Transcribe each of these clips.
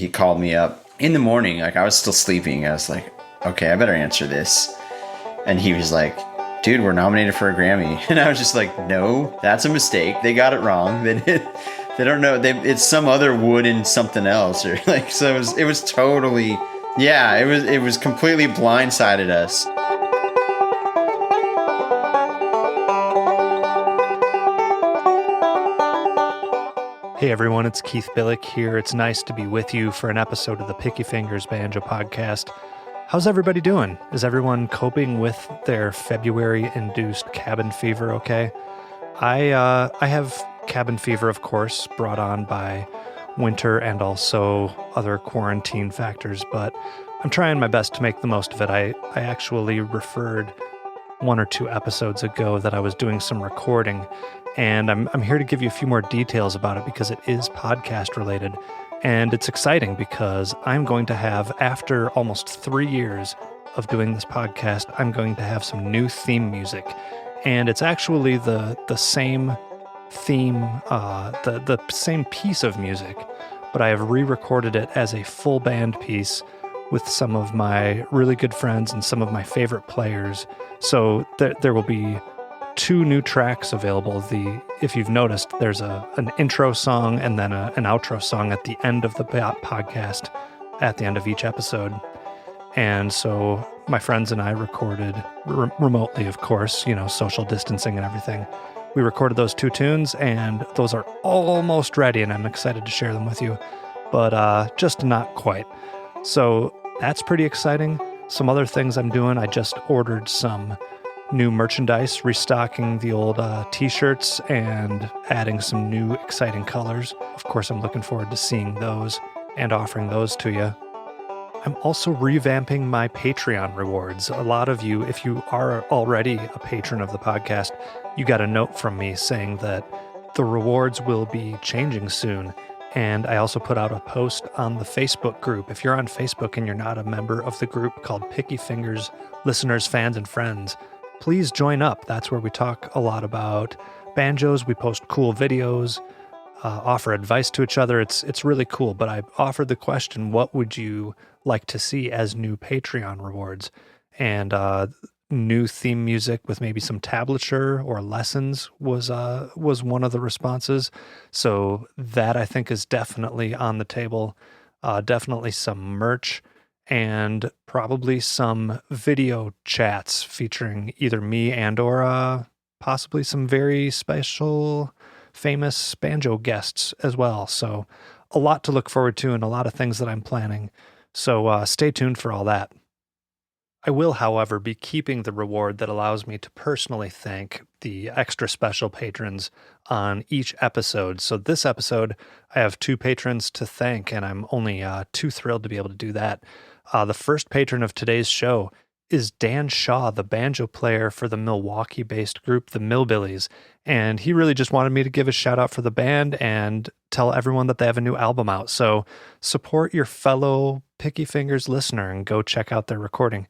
he called me up in the morning. Like, I was still sleeping. I was like, okay, I better answer this. And he was like, dude, we're nominated for a Grammy. And I was just like, no, that's a mistake. They got it wrong. They don't know. It's some other wood and something else, or like, so it was totally, yeah, it was completely blindsided us. Hey everyone, it's Keith Billik here. It's nice to be with you for an episode of the Picky Fingers Banjo Podcast. How's everybody doing? Is everyone coping with their February-induced cabin fever okay? I have cabin fever, of course, brought on by winter and also other quarantine factors, but I'm trying my best to make the most of it. I actually referred 1 or 2 episodes ago that I was doing some recording, and I'm here to give you a few more details about it because it is podcast related. And it's exciting because I'm going to have, after almost 3 years of doing this podcast, I'm going to have some new theme music. And it's actually the same theme, the same piece of music, but I have re-recorded it as a full band piece with some of my really good friends and some of my favorite players. So there will be 2 new tracks available. If you've noticed, there's an intro song and then an outro song at the end of the podcast, at the end of each episode. And so my friends and I recorded remotely, of course, social distancing and everything. We recorded those 2 tunes, and those are almost ready, and I'm excited to share them with you, but just not quite. So that's pretty exciting. Some other things I'm doing, I just ordered some new merchandise, restocking the old t-shirts and adding some new exciting colors. Of course, I'm looking forward to seeing those and offering those to you. I'm also revamping my Patreon rewards. A lot of you, if you are already a patron of the podcast, you got a note from me saying that the rewards will be changing soon. And I also put out a post on the Facebook group. If you're on Facebook and you're not a member of the group called Picky Fingers Listeners, Fans, and Friends, please join up. That's where we talk a lot about banjos. We post cool videos, offer advice to each other. It's really cool. But I offered the question, what would you like to see as new Patreon rewards? And new theme music with maybe some tablature or lessons was one of the responses. So that, I think, is definitely on the table. Definitely some merch and probably some video chats featuring either me and or possibly some very special, famous banjo guests as well. So a lot to look forward to and a lot of things that I'm planning. So stay tuned for all that. I will, however, be keeping the reward that allows me to personally thank the extra special patrons on each episode. So this episode, I have 2 patrons to thank, and I'm only too thrilled to be able to do that. The first patron of today's show is Dan Shaw, the banjo player for the Milwaukee-based group, the Millbillies. And he really just wanted me to give a shout out for the band and tell everyone that they have a new album out. So support your fellow Picky Fingers listener and go check out their recording.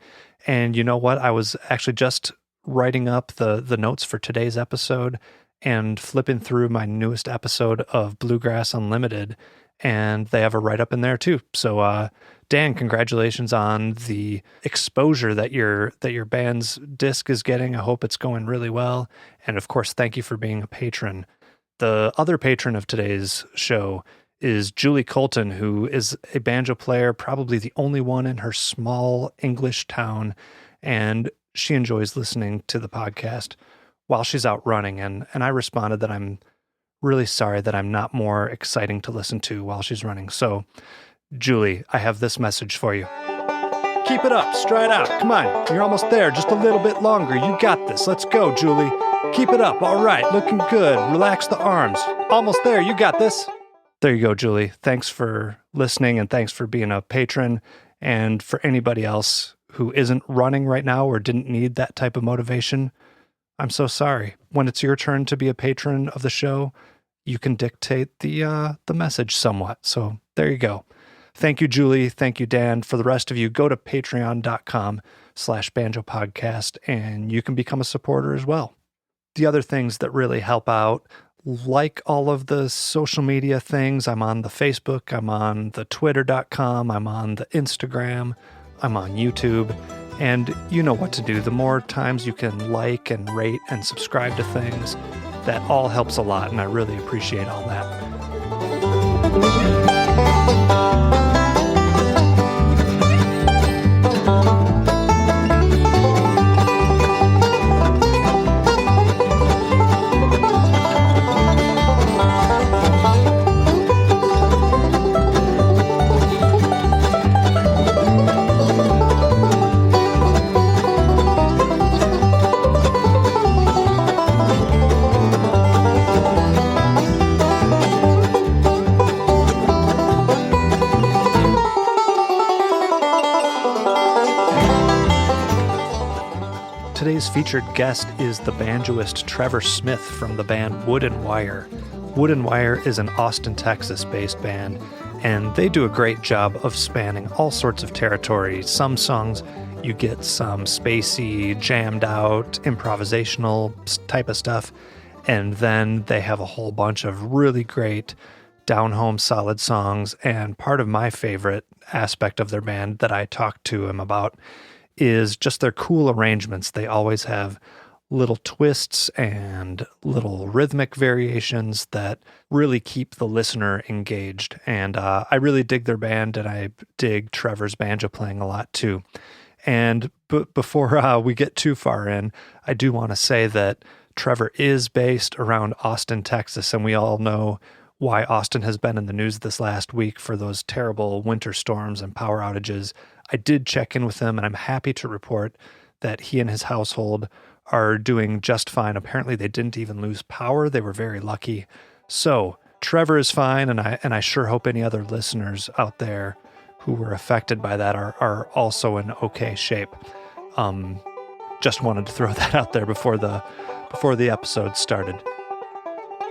And you know what? I was actually just writing up the notes for today's episode and flipping through my newest episode of Bluegrass Unlimited, and they have a write-up in there too. So Dan, congratulations on the exposure that your band's disc is getting. I hope it's going really well. And of course, thank you for being a patron. The other patron of today's show is Julie Colton, who is a banjo player, probably the only one in her small English town, and she enjoys listening to the podcast while she's out running. And I responded that I'm really sorry that I'm not more exciting to listen to while she's running. So, Julie, I have this message for you. Keep it up, stride out. Come on, you're almost there, just a little bit longer. You got this. Let's go, Julie. Keep it up. All right, looking good. Relax the arms. Almost there. You got this. There you go, Julie. Thanks for listening and thanks for being a patron. And for anybody else who isn't running right now or didn't need that type of motivation, I'm so sorry. When it's your turn to be a patron of the show, you can dictate the message somewhat. So there you go. Thank you, Julie. Thank you, Dan. For the rest of you, go to patreon.com/banjopodcast and you can become a supporter as well. The other things that really help out, like all of the social media things. I'm on the Facebook, I'm on the twitter.com, I'm on the Instagram, I'm on YouTube, and you know what to do. The more times you can like and rate and subscribe to things, that all helps a lot, and I really appreciate all that. Today's featured guest is the banjoist Trevor Smith from the band Wood and Wire. Wood and Wire is an Austin, Texas-based band, and they do a great job of spanning all sorts of territory. Some songs you get some spacey, jammed out, improvisational type of stuff, and then they have a whole bunch of really great down-home solid songs. And part of my favorite aspect of their band that I talked to him about is just their cool arrangements. They always have little twists and little rhythmic variations that really keep the listener engaged. And I really dig their band, and I dig Trevor's banjo playing a lot too. And before we get too far in, I do want to say that Trevor is based around Austin, Texas, and we all know why Austin has been in the news this last week for those terrible winter storms and power outages. I did check in with him, and I'm happy to report that he and his household are doing just fine. Apparently, they didn't even lose power. They were very lucky. So Trevor is fine, and I sure hope any other listeners out there who were affected by that are also in okay shape. Just wanted to throw that out there before the episode started.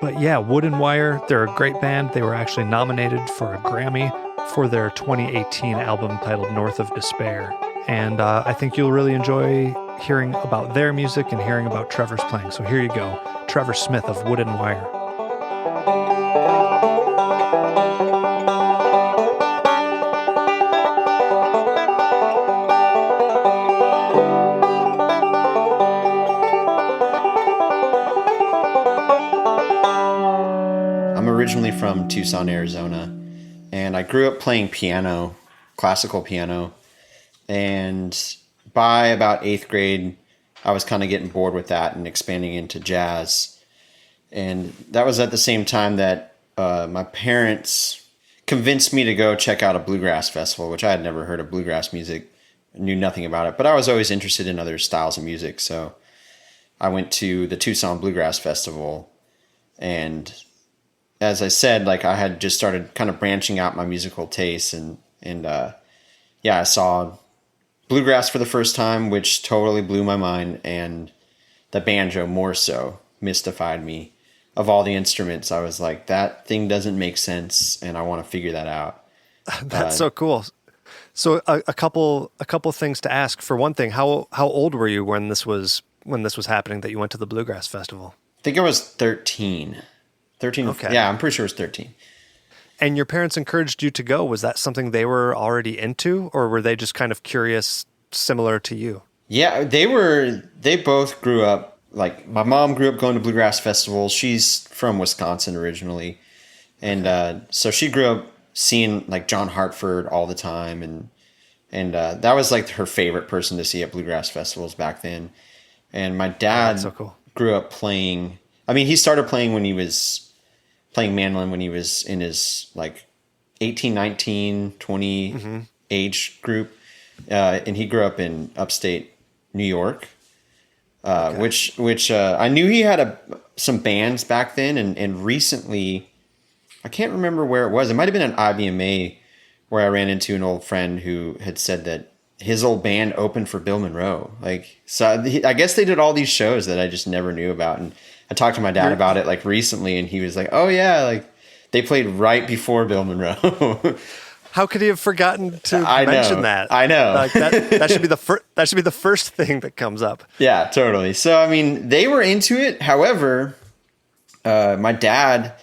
But yeah, Wood and Wire, they're a great band. They were actually nominated for a Grammy for their 2018 album titled North of Despair. And I think you'll really enjoy hearing about their music and hearing about Trevor's playing. So here you go, Trevor Smith of Wood and Wire. I'm originally from Tucson, Arizona, and I grew up playing piano, classical piano, and by about 8th grade, I was kind of getting bored with that and expanding into jazz. And that was at the same time that my parents convinced me to go check out a bluegrass festival, which I had never heard of bluegrass music, knew nothing about it, but I was always interested in other styles of music. So I went to the Tucson Bluegrass Festival, and as I said, like I had just started kind of branching out my musical tastes, and I saw bluegrass for the first time, which totally blew my mind, and the banjo more so mystified me. Of all the instruments, I was like, that thing doesn't make sense, and I want to figure that out. That's so cool. So a couple things to ask. For one thing, how old were you when this was happening, that you went to the Bluegrass Festival? I think I was 13. 13. Okay. Yeah, I'm pretty sure it was 13. And your parents encouraged you to go. Was that something they were already into, or were they just kind of curious, similar to you? Yeah, they both grew up, like my mom grew up going to bluegrass festivals. She's from Wisconsin originally. And so she grew up seeing like John Hartford all the time. And that was like her favorite person to see at bluegrass festivals back then. And my dad grew up playing. I mean, he started playing when he was playing mandolin when he was in his like 18, 19, 20 age group. And he grew up in upstate New York, which I knew he had some bands back then. And recently, I can't remember where it was. It might have been an IBMA where I ran into an old friend who had said that his old band opened for Bill Monroe. Like, so I guess they did all these shows that I just never knew about. And I talked to my dad about it like recently, and he was like, "Oh yeah, like they played right before Bill Monroe." How could he have forgotten to mention that? I know. Like that should be the first thing that comes up. Yeah, totally. So I mean, they were into it. However, My dad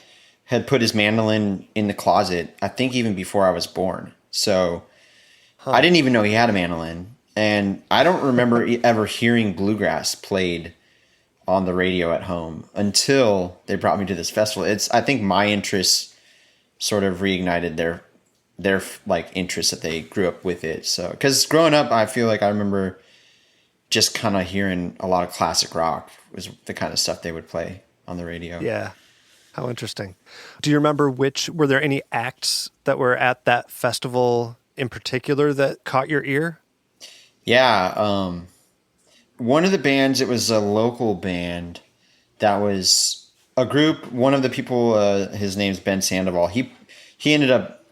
had put his mandolin in the closet, I think even before I was born. So I didn't even know he had a mandolin. And I don't remember ever hearing bluegrass played on the radio at home until they brought me to this festival. I think my interest sort of reignited their like interest that they grew up with it. So, because growing up, I feel like I remember just kind of hearing a lot of classic rock was the kind of stuff they would play on the radio. Yeah. How interesting. Do you remember were there any acts that were at that festival in particular that caught your ear? Yeah. One of the bands, it was a local band that was a group. One of the people, his name's Ben Sandoval. He ended up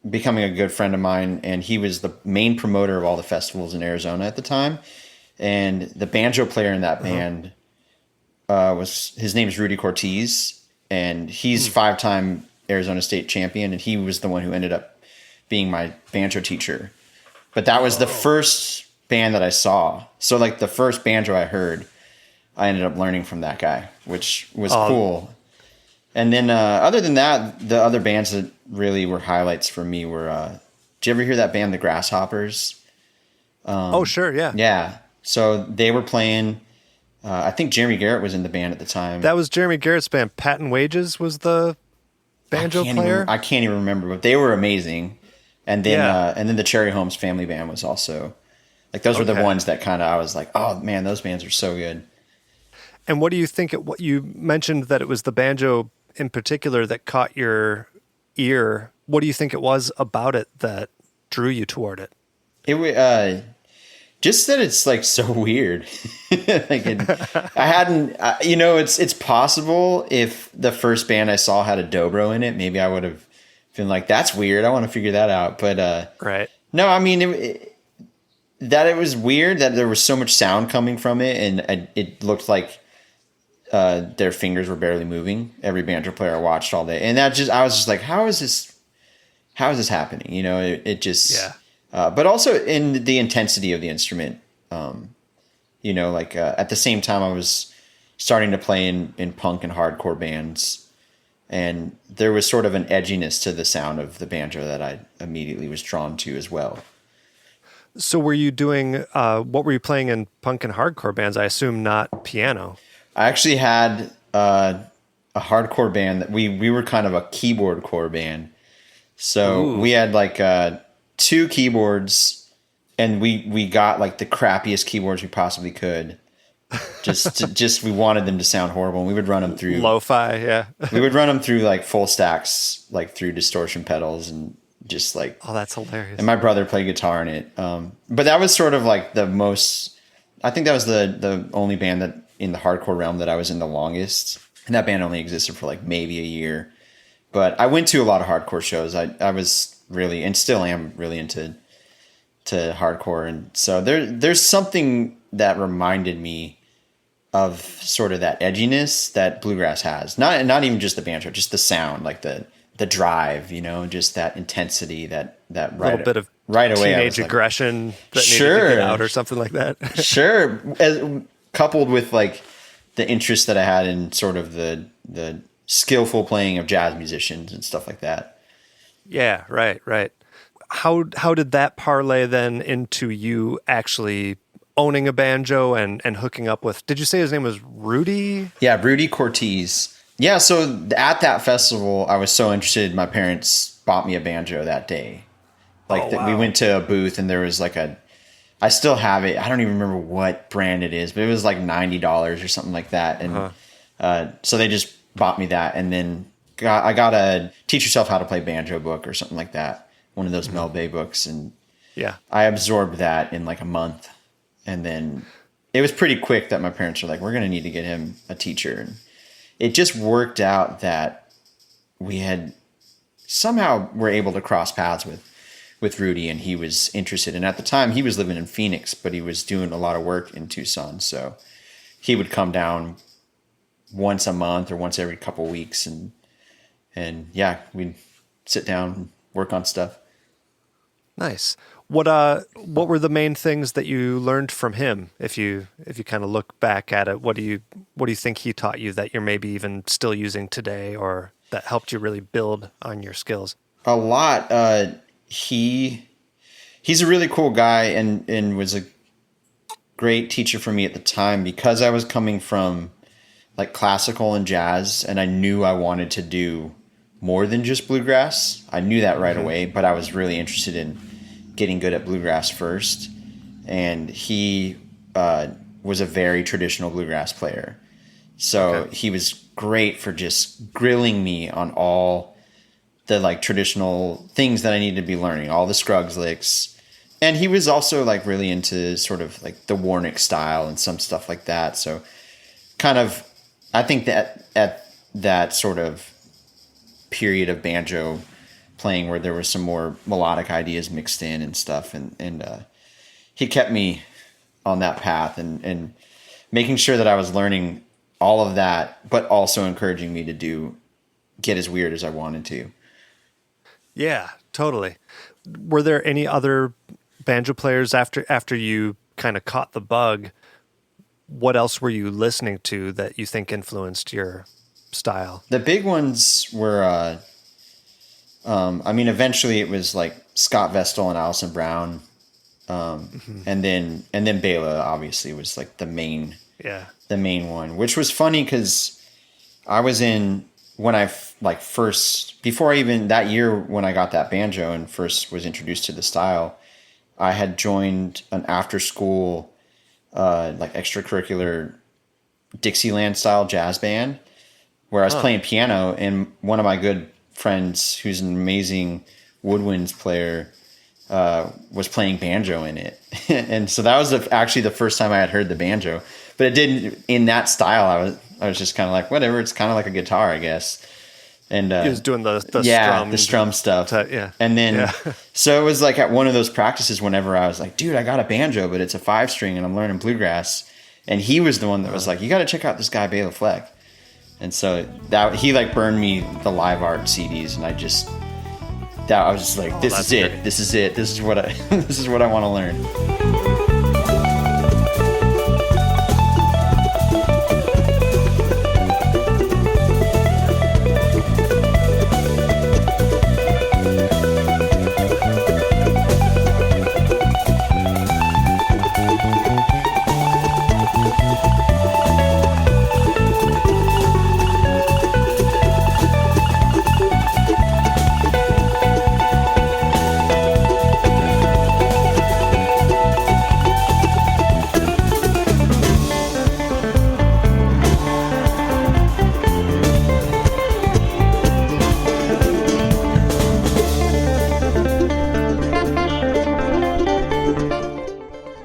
becoming a good friend of mine, and he was the main promoter of all the festivals in Arizona at the time. And the banjo player in that band his name's Rudy Cortez, and he's 5-time Arizona State champion, and he was the one who ended up being my banjo teacher. But that was the first band that I saw. So like the first banjo I heard, I ended up learning from that guy, which was cool. And then other than that, the other bands that really were highlights for me were, did you ever hear that band, The Grasshoppers? Oh, sure. Yeah. Yeah. So they were playing, I think Jeremy Garrett was in the band at the time. That was Jeremy Garrett's band. Patton Wages was the banjo player. I can't even remember, but they were amazing. And then the Cherry Holmes Family Band was also, like, those were the ones that kind of, I was like, oh man, those bands are so good. And what do you think, what you mentioned that it was the banjo in particular that caught your ear. What do you think it was about it that drew you toward it? It just that it's like so weird. I hadn't, it's possible if the first band I saw had a dobro in it, maybe I would have been like, that's weird. I want to figure that out. But right. No, I mean, it was weird that there was so much sound coming from it, and it looked like their fingers were barely moving. Every banjo player I watched all day, and I was just like, how is this happening? It just, yeah. But also in the intensity of the instrument, at the same time I was starting to play in punk and hardcore bands, and there was sort of an edginess to the sound of the banjo that I immediately was drawn to as well. So were you doing, what were you playing in punk and hardcore bands? I assume not piano. I actually had a hardcore band that we were kind of a keyboard core band. So we had like 2 keyboards, and we got like the crappiest keyboards we possibly could. We wanted them to sound horrible, and we would run them through lo-fi. Yeah. We would run them through like full stacks, like through distortion pedals, and just like, oh, that's hilarious. And my brother played guitar in it. But that was sort of like the most, I think that was the only band that in the hardcore realm that I was in the longest. And that band only existed for like maybe a year. But I went to a lot of hardcore shows. I was really, and still am really into hardcore. And so there's something that reminded me of sort of that edginess that bluegrass has. Not even just the banjo, just the sound, like the drive, just that intensity, that right, little bit of right away teenage aggression that needed to get out or something like that. Sure. Coupled with like the interest that I had in sort of the skillful playing of jazz musicians and stuff like that. Yeah, right. How did that parlay then into you actually owning a banjo and hooking up with, did you say his name was Rudy? Yeah, Rudy Cortez. Yeah, so at that festival, I was so interested, my parents bought me a banjo that day. We went to a booth, and there was like I still have it. I don't even remember what brand it is, but it was like $90 or something like that. And so they just bought me that, and then I got a Teach Yourself How to Play Banjo book or something like that, one of those Mel Bay books, and yeah, I absorbed that in like a month. And then it was pretty quick that my parents were like, we're going to need to get him a teacher. And it just worked out that we had somehow were able to cross paths with Rudy, and he was interested. And at the time he was living in Phoenix, but he was doing a lot of work in Tucson. So he would come down once a month or once every couple weeks. And yeah, we'd sit down and work on stuff. Nice. What were the main things that you learned from him? If you kind of look back at it, what do you think he taught you that you're maybe even still using today, or that helped you really build on your skills? A lot. He's a really cool guy and was a great teacher for me at the time, because I was coming from like classical and jazz, and I knew I wanted to do more than just bluegrass. I knew that right away, but I was really interested in getting good at bluegrass first. And he was a very traditional bluegrass player. So he was great for just grilling me on all the like traditional things that I needed to be learning, all the Scruggs licks. And he was also like really into sort of like the Warnick style and some stuff like that. So kind of, I think that at that sort of period of banjo playing where there were some more melodic ideas mixed in and stuff, and he kept me on that path and making sure that I was learning all of that, but also encouraging me to get as weird as I wanted to. Yeah, totally. Were there any other banjo players after you kind of caught the bug? What else were you listening to that you think influenced your style? The big ones were, eventually it was like Scott Vestal and Alison Brown. And then Bela obviously was like the main one, which was funny because I was when I first, before I even, that year when I got that banjo and first was introduced to the style, I had joined an after school, extracurricular Dixieland style jazz band where I was playing piano, and one of my good friends who's an amazing woodwinds player, was playing banjo in it. And so that was actually the first time I had heard the banjo, but it didn't in that style. I was just kind of like, whatever, it's kind of like a guitar, I guess. And he was doing the strum stuff. And then, so it was like at one of those practices whenever I was like, dude, I got a banjo, but it's a 5-string and I'm learning bluegrass. And he was the one that was like, you got to check out this guy, Bela Fleck. And so he like burned me the live art CDs, and I was just like, this is it. This is what I want to learn.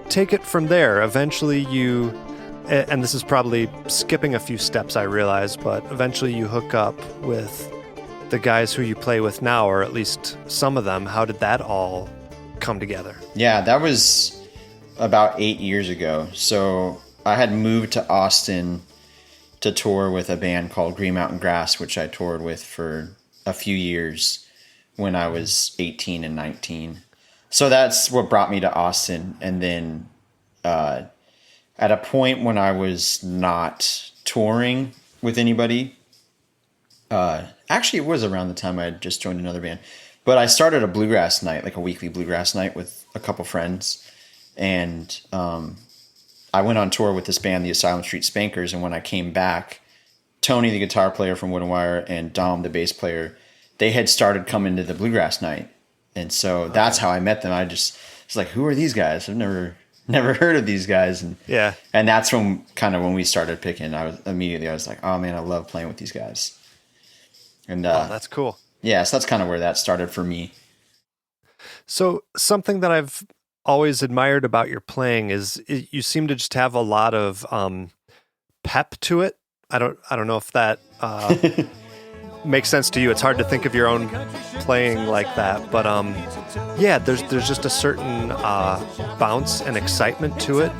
Take it from there. Eventually you, and this is probably skipping a few steps, I realize, but eventually you hook up with the guys who you play with now, or at least some of them. How did that all come together? Yeah, that was about 8 years ago. So I had moved to Austin to tour with a band called Green Mountain Grass, which I toured with for a few years when I was 18 and 19. So that's what brought me to Austin. And then at a point when I was not touring with anybody, actually it was around the time I had just joined another band, but I started a bluegrass night, like a weekly bluegrass night with a couple friends. And I went on tour with this band, the Asylum Street Spankers. And when I came back, Tony, the guitar player from Wood and Wire, and Dom, the bass player, they had started coming to the bluegrass night. And so that's how I met them. I was like, who are these guys? I've never heard of these guys. And that's when we started picking. I was like, oh man, I love playing with these guys. And that's cool. Yeah, so that's kind of where that started for me. So something that I've always admired about your playing is you seem to just have a lot of pep to it. I don't know if that makes sense to you. It's hard to think of your own playing like that, but there's just a certain bounce and excitement to it.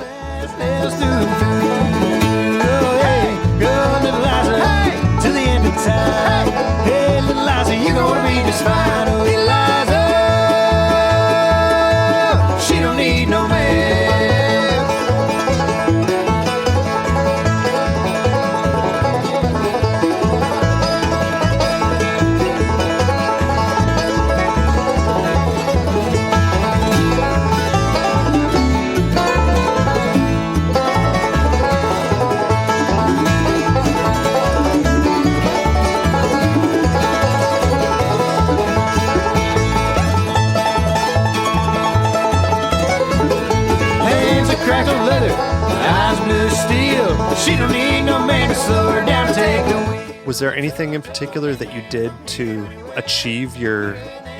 eyes blue as steel, but she don't need no man to slow her down to take the wheel. Was there anything in particular that you did to achieve your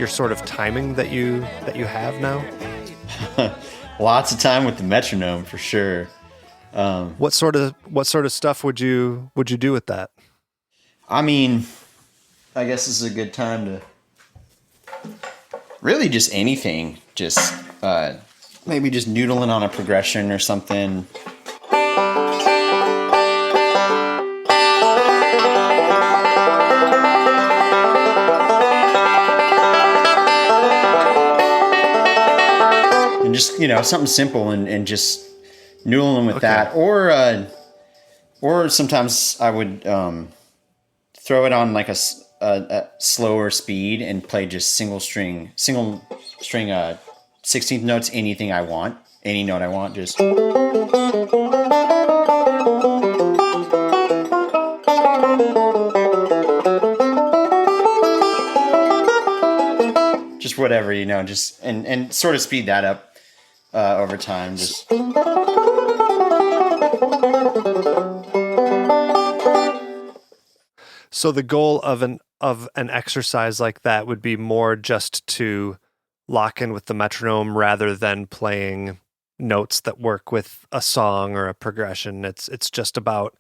sort of timing that you have now? Lots of time with the metronome for sure. What sort of stuff would you do with that? I mean, I guess this is a good time to really just anything. Just maybe just noodling on a progression or something. And just, something simple and just noodling with that. Or sometimes I would throw it on like a slower speed and play just single string 16th notes, anything I want, any note I want, just whatever, just and sort of speed that up over time. So the goal of an exercise like that would be more just to lock in with the metronome rather than playing notes that work with a song or a progression. It's just about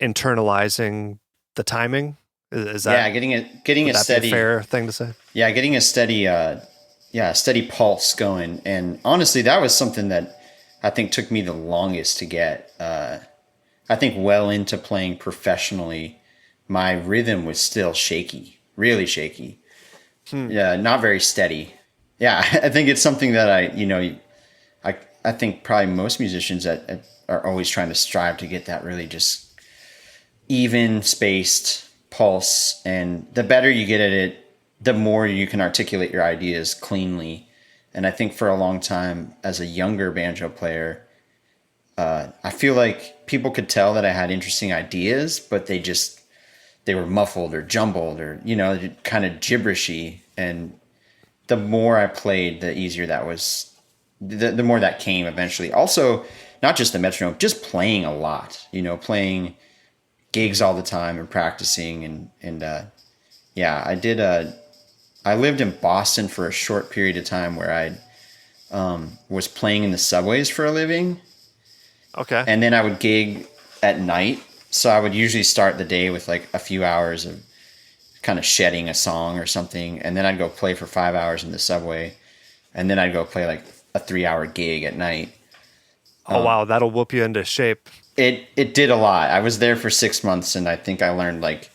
internalizing the timing. Is that getting a steady, fair thing to say? Yeah, getting a steady steady pulse going. And honestly, that was something that I think took me the longest to get. I think well into playing professionally, my rhythm was still shaky, really shaky. Yeah, not very steady. Yeah, I think it's something that I think probably most musicians are always trying to strive to get that really just even spaced pulse. And the better you get at it, the more you can articulate your ideas cleanly. And I think for a long time as a younger banjo player, I feel like people could tell that I had interesting ideas, but they were muffled or jumbled or, kind of gibberishy. And the more I played, the easier that was, the more that came eventually. Also, not just the metronome, just playing a lot, playing gigs all the time and practicing. I did I lived in Boston for a short period of time where I was playing in the subways for a living. Okay. And then I would gig at night. So I would usually start the day with like a few hours of kind of shedding a song or something. And then I'd go play for 5 hours in the subway. And then I'd go play like a 3-hour gig at night. Oh, wow. That'll whoop you into shape. It did a lot. I was there for 6 months, and I think I learned like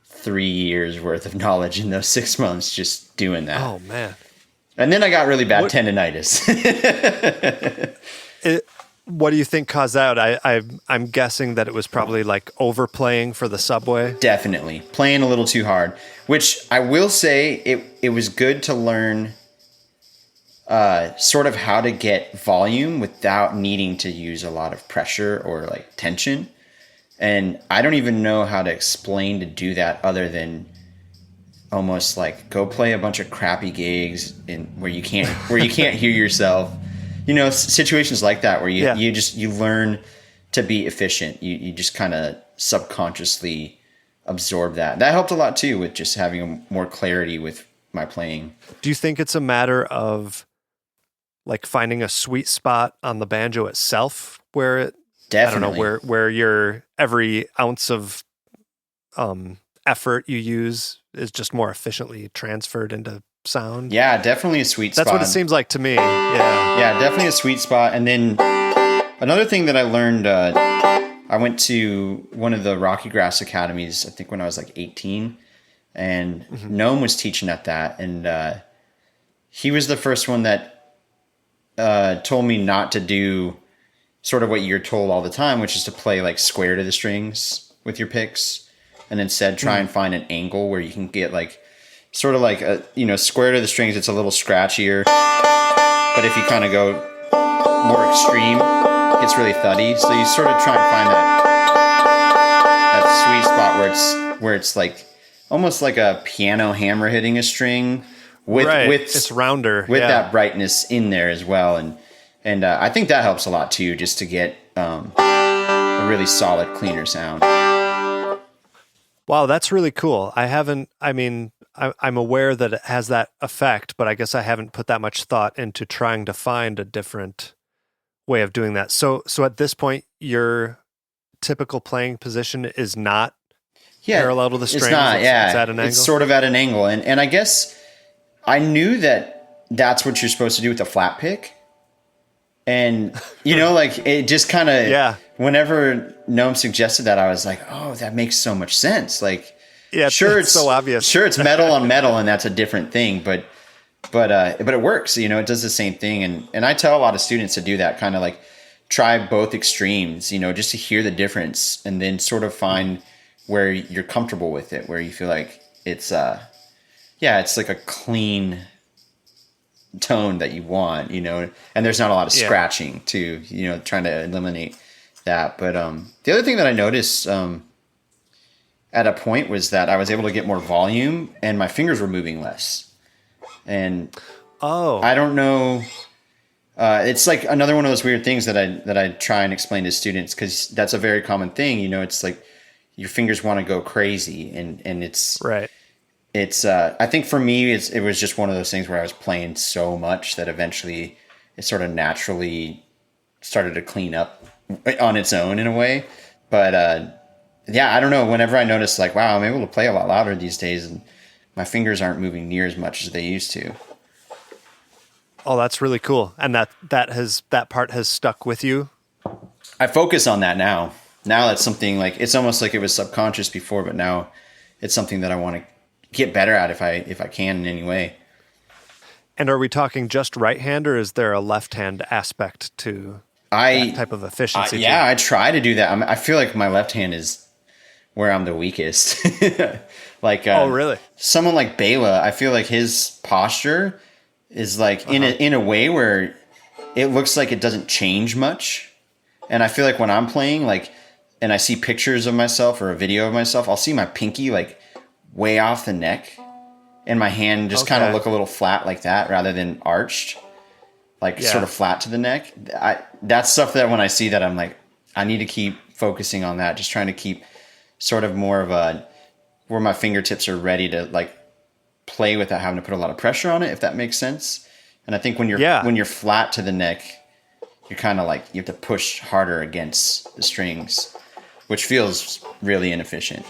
3 years worth of knowledge in those 6 months just doing that. Oh, man. And then I got really bad tendinitis. What do you think caused that? I'm guessing that it was probably like overplaying for the subway. Definitely. Playing a little too hard, which I will say it was good to learn sort of how to get volume without needing to use a lot of pressure or like tension. And I don't even know how to explain to do that other than almost like go play a bunch of crappy gigs where you can't hear yourself. Situations like that where you learn to be efficient. You just kind of subconsciously absorb that. That helped a lot too with just having more clarity with my playing. Do you think it's a matter of like finding a sweet spot on the banjo itself where it Definitely. I don't know, where your every ounce of effort you use is just more efficiently transferred into sound? Yeah, definitely a sweet spot. That's what it seems like to me. Yeah, definitely a sweet spot. And then another thing that I learned, I went to one of the Rocky Grass Academies, I think when I was like 18, and Noam was teaching at that. And he was the first one that told me not to do sort of what you're told all the time, which is to play like square to the strings with your picks, and instead try and find an angle where you can get like sort of like square to the strings. It's a little scratchier, but if you kind of go more extreme, it gets really thuddy. So you sort of try and find that sweet spot where it's like almost like a piano hammer hitting a string with it's rounder with that brightness in there as well. And I think that helps a lot too, just to get a really solid, cleaner sound. Wow, that's really cool. I'm aware that it has that effect, but I guess I haven't put that much thought into trying to find a different way of doing that. So at this point, your typical playing position is not parallel to the strings? It's not, yeah. It's at an angle? It's sort of at an angle. And I guess I knew that that's what you're supposed to do with the flat pick. And, like it just kind of, whenever Noam suggested that, I was like, oh, that makes so much sense. Like, sure, it's so obvious. Sure, it's metal on metal, and that's a different thing, but it works. It does the same thing. And I tell a lot of students to do that, kind of like try both extremes, just to hear the difference, and then sort of find where you're comfortable with it, where you feel like it's it's like a clean tone that you want, and there's not a lot of scratching too, trying to eliminate that. But the other thing that I noticed at a point was that I was able to get more volume and my fingers were moving less. And I don't know, it's like another one of those weird things that I try and explain to students, because that's a very common thing. It's like your fingers want to go crazy, and it's right. It's I think for me it was just one of those things where I was playing so much that eventually it sort of naturally started to clean up on its own in a way. But I don't know, whenever I notice like, wow, I'm able to play a lot louder these days and my fingers aren't moving near as much as they used to. Oh, that's really cool. And that part has stuck with you? I focus on that now. Now that's something like, it's almost like it was subconscious before, but now it's something that I want to get better at if I can in any way. And are we talking just right hand, or is there a left hand aspect to that type of efficiency? I try to do that. I feel like my left hand is where I'm the weakest. Like, oh really? Someone like Bela, I feel like his posture is like in a way where it looks like it doesn't change much. And I feel like when I'm playing, like, and I see pictures of myself or a video of myself, I'll see my pinky like way off the neck and my hand just kind of look a little flat like that rather than arched, like sort of flat to the neck. That's stuff that when I see that, I'm like, I need to keep focusing on that. Just trying to keep sort of more of a, where my fingertips are ready to like play without having to put a lot of pressure on it, if that makes sense. And I think when you're flat to the neck, you're kind of like, you have to push harder against the strings, which feels really inefficient.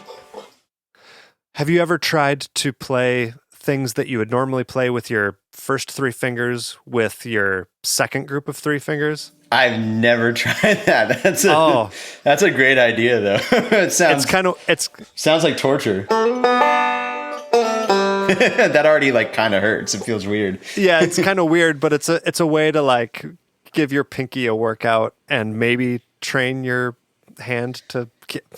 Have you ever tried to play things that you would normally play with your first three fingers with your second group of three fingers? I've never tried that. That's a great idea, though. It sounds sounds like torture. That already like kind of hurts. It feels weird. Yeah, it's kind of weird, but it's a way to like give your pinky a workout and maybe train your hand to.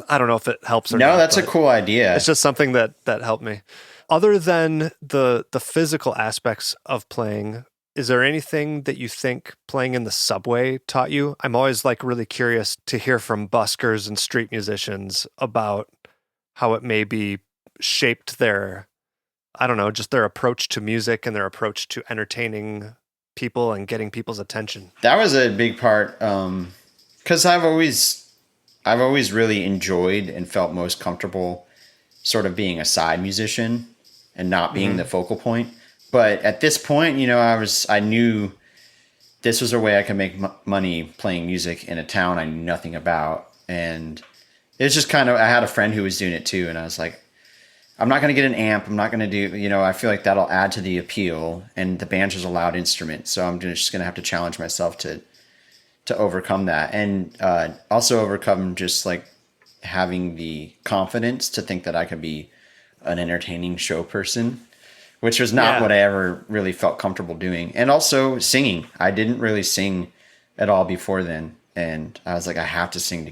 I don't know if it helps or not. No, that's a cool idea. It's just something that helped me. Other than the physical aspects of playing, is there anything that you think playing in the subway taught you? I'm always like really curious to hear from buskers and street musicians about how it maybe shaped their, I don't know, just their approach to music and their approach to entertaining people and getting people's attention. That was a big part, because I've always really enjoyed and felt most comfortable sort of being a side musician and not being the focal point. But at this point, I knew this was a way I could make money playing music in a town I knew nothing about. And it was just kind of, I had a friend who was doing it too. And I was like, I'm not going to get an amp. I'm not going to do, I feel like that'll add to the appeal, and the banjo's a loud instrument. So I'm just going to have to challenge myself to overcome that. And also overcome just like having the confidence to think that I could be an entertaining show person, which was not what I ever really felt comfortable doing. And also singing. I didn't really sing at all before then. And I was like, I have to sing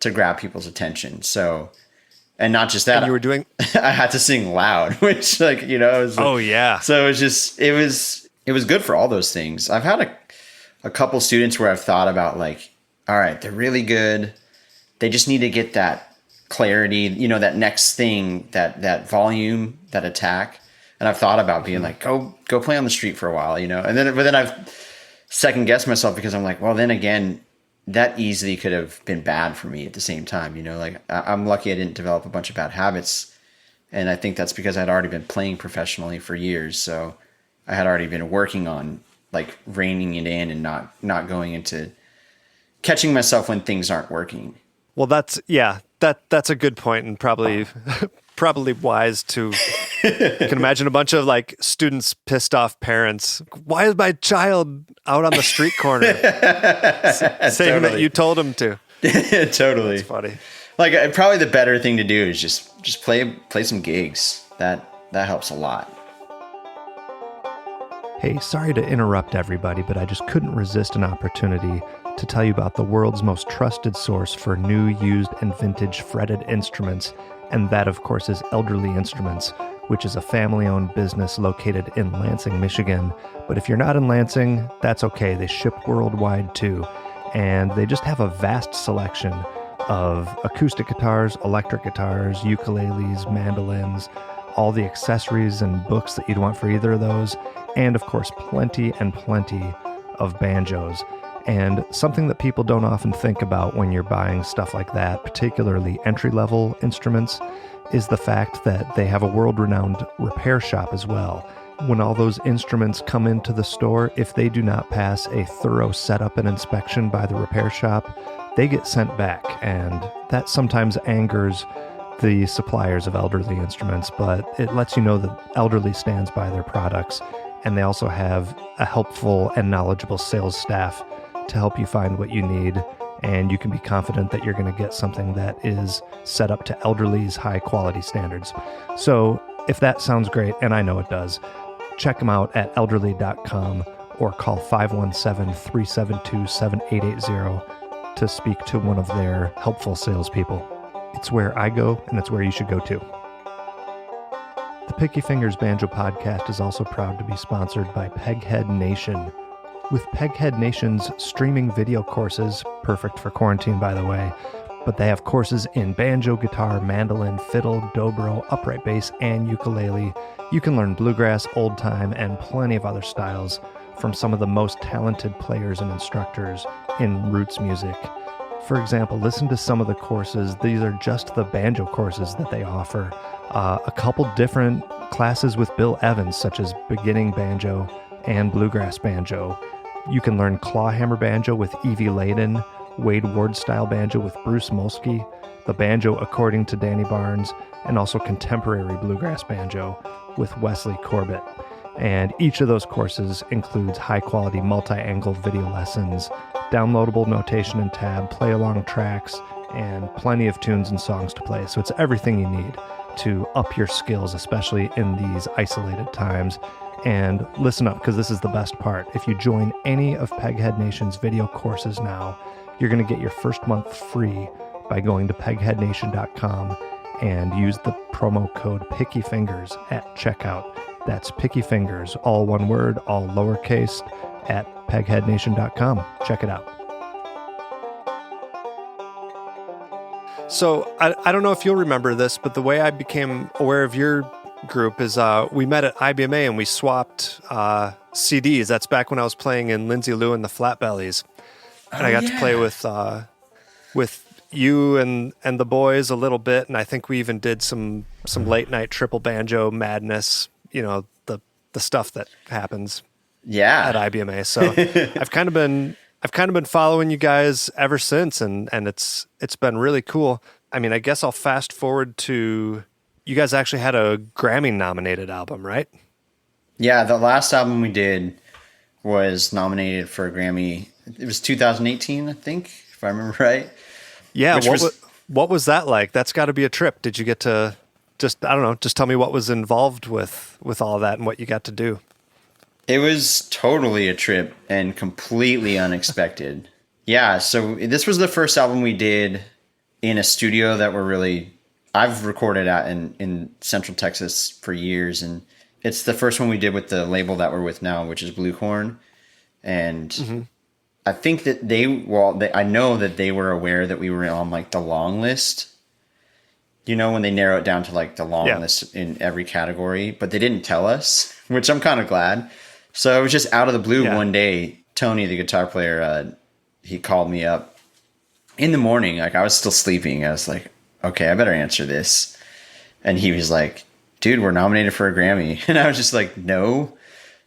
to grab people's attention. So, and not just that, and you were doing, I had to sing loud, which like, it was like, oh yeah. So it was good for all those things. I've had a couple students where I've thought about like, all right, they're really good. They just need to get that clarity, that next thing, that volume, that attack. And I've thought about being like, go play on the street for a while, and then, but then second guess myself because I'm like, well, then again, that easily could have been bad for me at the same time. You know, like I'm lucky I didn't develop a bunch of bad habits. And I think that's because I'd already been playing professionally for years. So I had already been working on like reining it in and not going into catching myself when things aren't working. Well, that's a good point, and probably probably wise to. You can imagine a bunch of like students, pissed off parents. Why is my child out on the street corner saying that you told him to? Totally. That's funny. Like probably the better thing to do is just play some gigs. That helps a lot. Hey, sorry to interrupt everybody, but I just couldn't resist an opportunity to tell you about the world's most trusted source for new, used, and vintage fretted instruments, and that, of course, is Elderly Instruments, which is a family-owned business located in Lansing, Michigan. But if you're not in Lansing, that's okay. They ship worldwide, too. And they just have a vast selection of acoustic guitars, electric guitars, ukuleles, mandolins, all the accessories and books that you'd want for either of those, and of course plenty and plenty of banjos. And something that people don't often think about when you're buying stuff like that, particularly entry-level instruments, is the fact that they have a world-renowned repair shop as well. When all those instruments come into the store, if they do not pass a thorough setup and inspection by the repair shop, they get sent back, and that sometimes angers the suppliers of Elderly Instruments, but it lets you know that Elderly stands by their products, and they also have a helpful and knowledgeable sales staff to help you find what you need, and you can be confident that you're going to get something that is set up to Elderly's high quality standards. So if that sounds great, and I know it does, check them out at elderly.com or call 517-372-7880 to speak to one of their helpful salespeople. It's where I go, and it's where you should go too. The Picky Fingers Banjo Podcast is also proud to be sponsored by Peghead Nation. With Peghead Nation's streaming video courses, perfect for quarantine by the way, but they have courses in banjo, guitar, mandolin, fiddle, dobro, upright bass, and ukulele. You can learn bluegrass, old time, and plenty of other styles from some of the most talented players and instructors in roots music. For example, listen to some of the courses. These are just the banjo courses that they offer. A couple different classes with Bill Evans, such as beginning banjo and bluegrass banjo. You can learn clawhammer banjo with Evie Layden, Wade Ward style banjo with Bruce Molsky, the banjo according to Danny Barnes, and also contemporary bluegrass banjo with Wesley Corbett. And each of those courses includes high-quality multi-angle video lessons, downloadable notation and tab, play-along tracks, and plenty of tunes and songs to play. So it's everything you need to up your skills, especially in these isolated times. And listen up, because this is the best part. If you join any of Peghead Nation's video courses now, you're going to get your first month free by going to pegheadnation.com and use the promo code PickyFingers at checkout. That's Picky Fingers, all one word, all lowercase, at pegheadnation.com. Check it out. So I don't know if you'll remember this, but the way I became aware of your group is we met at IBMA and we swapped CDs. That's back when I was playing in Lindsay Lou and the Flatbellies. And I got to play with you and the boys a little bit, and I think we even did some late night triple banjo madness, you know, the stuff that happens at IBMA. So I've kind of been following you guys ever since, and it's been really cool. I mean, I guess I'll fast forward to you guys actually had a Grammy-nominated album, right? Yeah, the last album we did was nominated for a Grammy. It was 2018, I think, if I remember right. Yeah, what was that like? That's got to be a trip. Did you get to just tell me what was involved with all of that and what you got to do? It was totally a trip and completely unexpected. Yeah, so this was the first album we did in a studio that I've recorded at in Central Texas for years, and it's the first one we did with the label that we're with now, which is Bluehorn. And I think that I know that they were aware that we were on like the long list, you know, when they narrow it down to like the long list in every category, but they didn't tell us, which I'm kind of glad. So it was just out of the blue one day, Tony, the guitar player, he called me up in the morning. Like I was still sleeping. I was like, okay, I better answer this. And he was like, dude, we're nominated for a Grammy. And I was just like, no,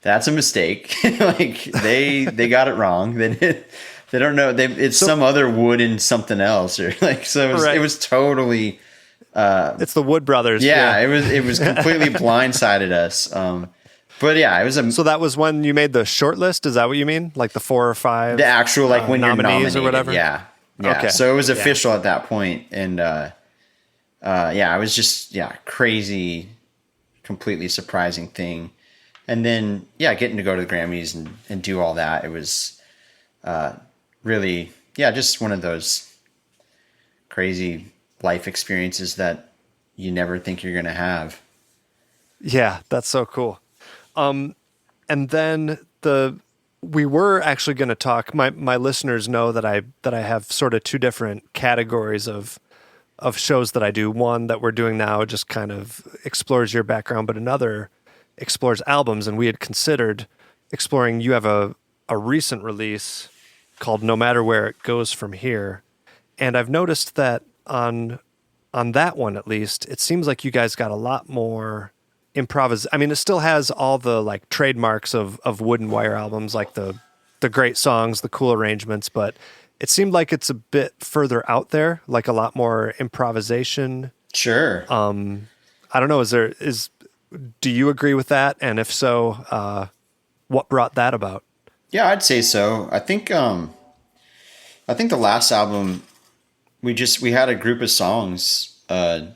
that's a mistake. Like they got it wrong. They don't know. It's some other Wood and something else, or like, so it was totally, it's the Wood brothers. Yeah, it was completely blindsided us. But yeah, it was so that was when you made the short list. Is that what you mean? Like the 4 or 5, the actual, like when you're nominated or whatever? Yeah. Okay. So it was official at that point. And, it was just, crazy, completely surprising thing. And then, getting to go to the Grammys and do all that. It was, really, just one of those crazy life experiences that you never think you're going to have. Yeah, that's so cool. And then we were actually going to talk. My listeners know that I have sort of 2 different categories of shows that I do. One that we're doing now just kind of explores your background, but another explores albums. And we had considered exploring. You have a recent release called No Matter Where It Goes From Here, and I've noticed that on that one at least, it seems like you guys got a lot more I mean, it still has all the like trademarks of Wood and Wire albums, like the great songs, the cool arrangements, but it seemed like it's a bit further out there, like a lot more improvisation. Sure. I don't know. Do you agree with that? And if so, what brought that about? Yeah, I'd say so. I think the last album we had a group of songs that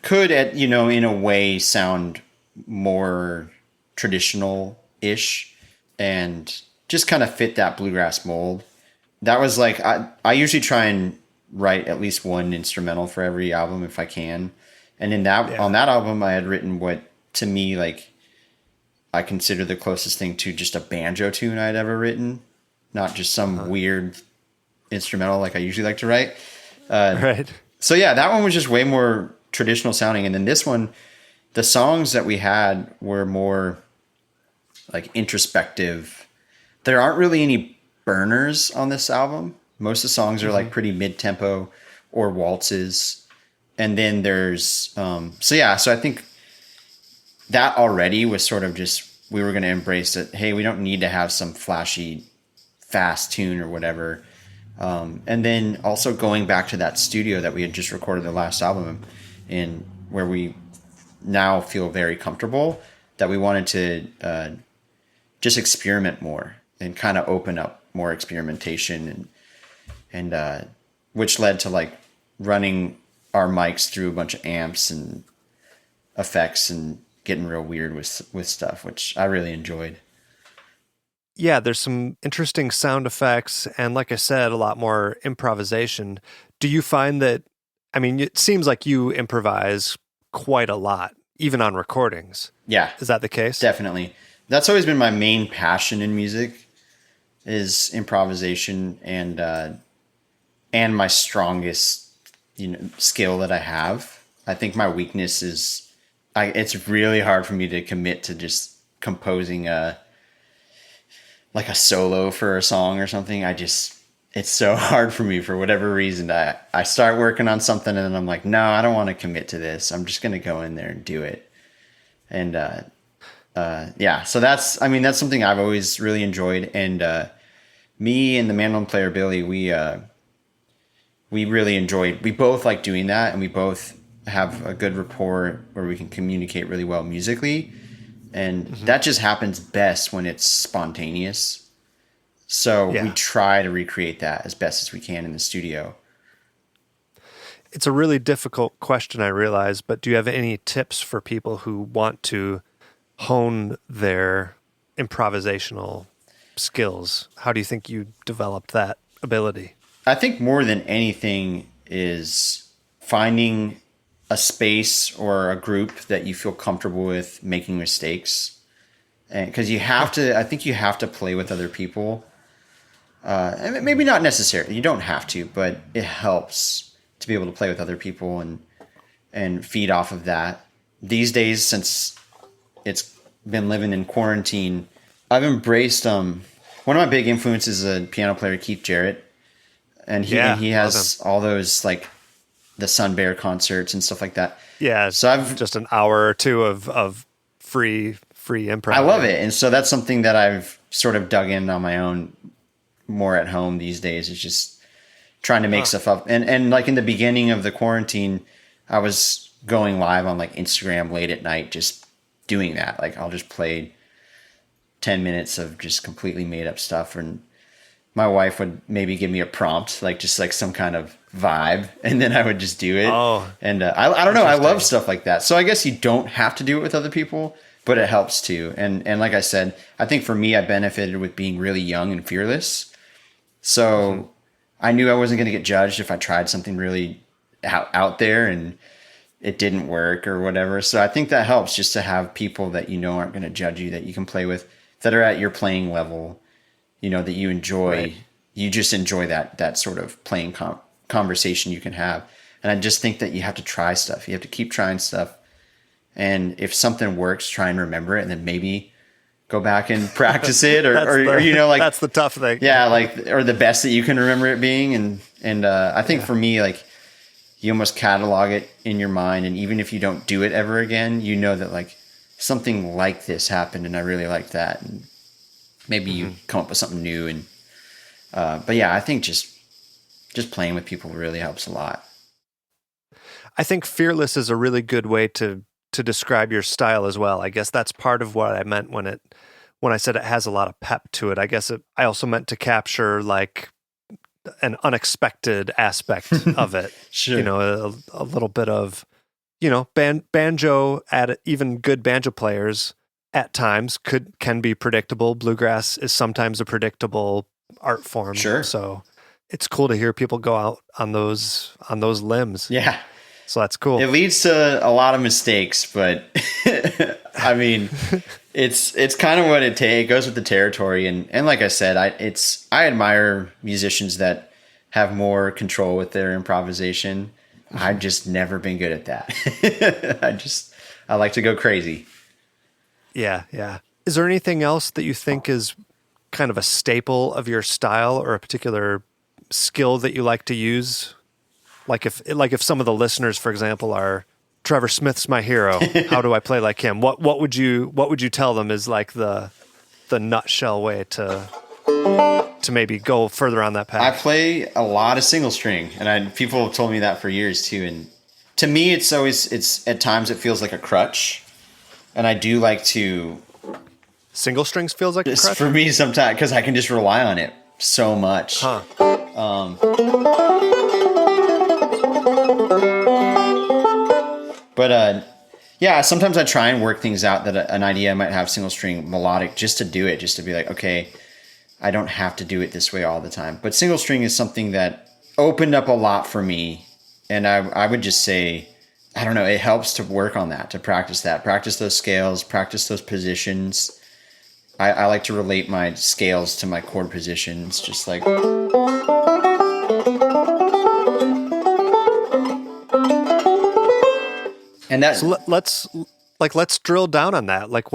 could in a way sound more traditional-ish and just kind of fit that bluegrass mold. That was like I usually try and write at least one instrumental for every album if I can. And on that album I had written what to me like I consider the closest thing to just a banjo tune I'd ever written, not just some weird instrumental like I usually like to write. Right. So yeah, that one was just way more traditional sounding. And then this one, the songs that we had were more like introspective. There aren't really any burners on this album. Most of the songs are like pretty mid-tempo or waltzes. And then there's, so I think that already was sort of just, we were going to embrace it. Hey, we don't need to have some flashy, fast tune or whatever. And then also going back to that studio that we had just recorded the last album in, where we now feel very comfortable, that we wanted to just experiment more and kind of open up more experimentation and which led to like running our mics through a bunch of amps and effects and getting real weird with stuff, which I really enjoyed. Yeah, there's some interesting sound effects and, like I said, a lot more improvisation. Do you find that, I mean, it seems like you improvise quite a lot, even on recordings. Yeah. Is that the case? Definitely. That's always been my main passion in music, is improvisation and my strongest, skill that I have. I think my weakness is, it's really hard for me to commit to just composing like a solo for a song or something. It's so hard for me for whatever reason. I start working on something and then I'm like, no, I don't want to commit to this. I'm just going to go in there and do it. And, so that's something I've always really enjoyed. And, me and the mandolin player, Billy, we really enjoyed, we both like doing that. And we both have a good rapport where we can communicate really well musically. And that just happens best when it's spontaneous. So we try to recreate that as best as we can in the studio. It's a really difficult question, I realize, but do you have any tips for people who want to hone their improvisational skills? How do you think you developed that ability? I think more than anything is finding a space or a group that you feel comfortable with making mistakes. And because I think you have to play with other people. And maybe not necessarily, you don't have to, but it helps to be able to play with other people and feed off of that. These days, since it's been living in quarantine, I've embraced one of my big influences is a piano player, Keith Jarrett, and he has all those like the Sun Bear concerts and stuff like that. Yeah, so I've just an hour or two of free improv. I love it, and so that's something that I've sort of dug in on my own more at home these days. Is just trying to make stuff up, and like in the beginning of the quarantine, I was going live on like Instagram late at night, just doing that. Like I'll just play 10 minutes of just completely made up stuff, and my wife would maybe give me a prompt, like just like some kind of vibe, and then I would just do it. And I don't know, I love stuff like that. So I guess you don't have to do it with other people, but it helps too. And like I said, I think for me, I benefited with being really young and fearless. So I knew I wasn't going to get judged if I tried something really out there and it didn't work or whatever. So I think that helps, just to have people that you know aren't going to judge you, that you can play with, that are at your playing level, you know, that you enjoy. Right. You just enjoy that sort of playing conversation you can have. And I just think that you have to try stuff. You have to keep trying stuff. And if something works, try and remember it, and then maybe go back and practice it, or you know, like that's the tough thing. Yeah, like, or the best that you can remember it being. And I think for me, like, you almost catalog it in your mind, and even if you don't do it ever again, you know that like something like this happened, and I really like that, and maybe you come up with something new. And but yeah, I think just playing with people really helps a lot. I think fearless is a really good way to describe your style as well. I guess that's part of what I meant when I said it has a lot of pep to it. I guess I also meant to capture like an unexpected aspect of it. Sure. You know, a little bit of, you know, banjo, even good banjo players at times can be predictable. Bluegrass is sometimes a predictable art form. Sure. So it's cool to hear people go out on those limbs. Yeah. So that's cool. It leads to a lot of mistakes, but I mean, it's kind of what it takes. It goes with the territory. And like I said, I admire musicians that have more control with their improvisation. I've just never been good at that. I like to go crazy. Yeah. Yeah. Is there anything else that you think is kind of a staple of your style, or a particular skill that you like to use? Like if some of the listeners, for example, are Trevor Smith's my hero, how do I play like him? What would you tell them is like the nutshell way to maybe go further on that path? I play a lot of single string, and people have told me that for years too. And to me, it's at times it feels like a crutch, and I do like to. Single strings feels like a crutch? For me sometimes, because I can just rely on it so much. Huh. But yeah, sometimes I try and work things out that an idea might have single string melodic, just to do it, just to be like, okay, I don't have to do it this way all the time. But single string is something that opened up a lot for me. And I would just say, I don't know, it helps to work on that, to practice those scales, practice those positions. I like to relate my scales to my chord positions, just like. And that. So let's drill down on that. Like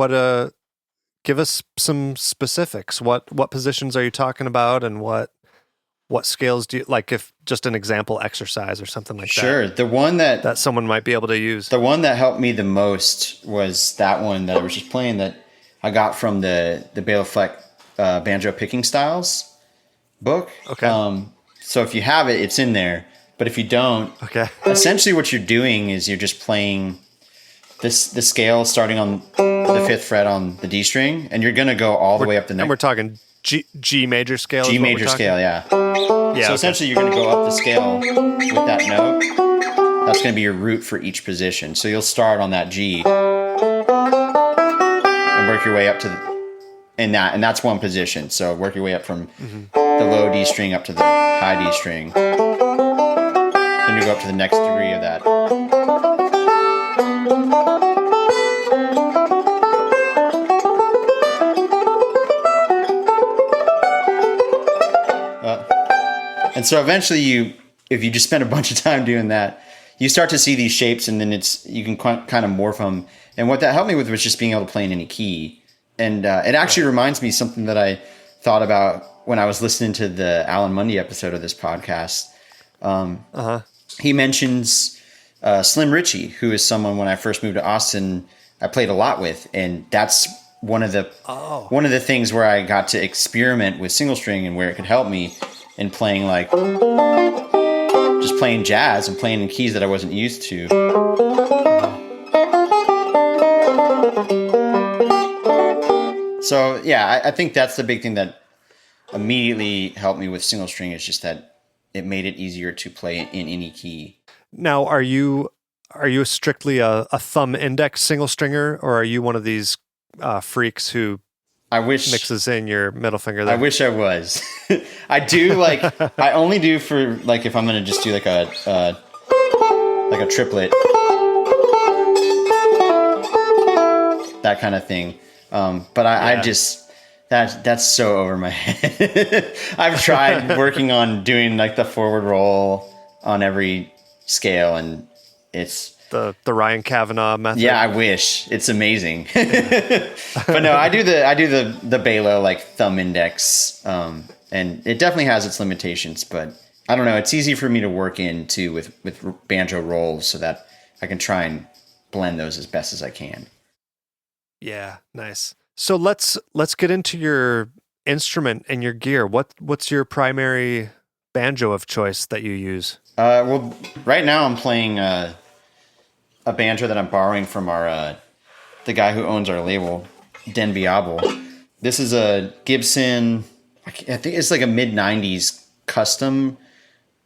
give us some specifics. What positions are you talking about, and what scales do you like? If just an example exercise or something like that. Sure. The one that someone might be able to use. The one that helped me the most was that one that I was just playing, that I got from the Bela Fleck banjo picking styles book. Okay. So if you have it, it's in there. But if you don't, okay. Essentially what you're doing is you're just playing the scale starting on the 5th fret on the D string, and you're gonna go all the way up the next. And we're talking G major scale. G major scale, yeah. Yeah. So essentially, you're gonna go up the scale with that note. That's gonna be your root for each position. So you'll start on that G and work your way up to and that's one position. So work your way up from the low D string up to the high D string. Then you go up to the next degree of that. And so eventually if you just spend a bunch of time doing that, you start to see these shapes, and then you can kind of morph them. And what that helped me with was just being able to play in any key. And it actually reminds me something that I thought about when I was listening to the Alan Mundy episode of this podcast. He mentions Slim Ritchie, who is someone when I first moved to Austin, I played a lot with. And that's one of the things where I got to experiment with single string and where it could help me in playing like just playing jazz and playing in keys that I wasn't used to. So yeah, I think that's the big thing that immediately helped me with single string, is just that it made it easier to play in any key. Now, are you strictly a thumb index single stringer, or are you one of these freaks who mixes in your middle finger there? I wish I was. I do like I only do for like if I'm gonna just do like a triplet, that kind of thing. But I just that's so over my head. I've tried working on doing like the forward roll on every scale, and it's the Ryan Kavanaugh method. Yeah, I wish. It's amazing. But no, I do the Balo like thumb index, and it definitely has its limitations. But I don't know. It's easy for me to work into with banjo rolls, so that I can try and blend those as best as I can. Yeah, nice. So let's get into your instrument and your gear. What's your primary banjo of choice that you use? Well, right now I'm playing a banjo that I'm borrowing from the guy who owns our label, Den Biable. This is a Gibson, I think it's like a mid-90s custom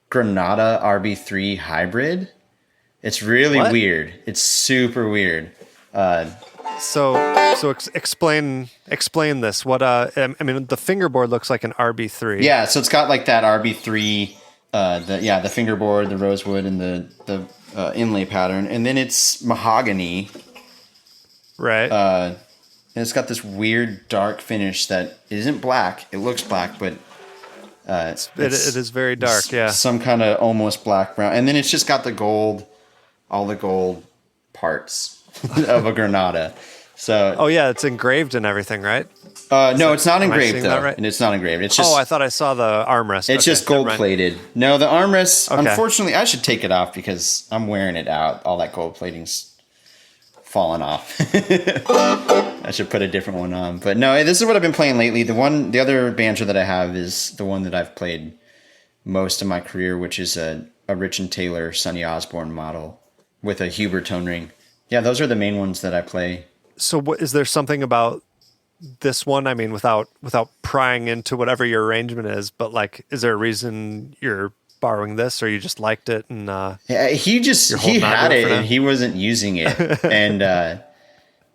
Granada RB3 hybrid. It's really weird. It's super weird. So explain this. What I mean, the fingerboard looks like an RB3. Yeah, so it's got like that RB3, the fingerboard, the rosewood, and the inlay pattern, and then it's mahogany, right? And it's got this weird dark finish that isn't black. It looks black, but it is very dark. Yeah, some kind of almost black brown, and then it's just got the gold, all the gold parts of a Granada. So it's engraved and everything, right? No, it's not engraved though. Right? And it's not engraved. It's just. Oh, I thought I saw the armrest. It's just gold plated. No, the armrest. Okay. Unfortunately, I should take it off because I'm wearing it out. All that gold plating's falling off. I should put a different one on. But no, this is what I've been playing lately. The other banjo that I have is the one that I've played most of my career, which is a Rich and Taylor Sonny Osborne model with a Huber tone ring. Yeah, those are the main ones that I play. So is there something about this one? I mean, without prying into whatever your arrangement is, but like, is there a reason you're borrowing this, or you just liked it? And he had it and he wasn't using it. And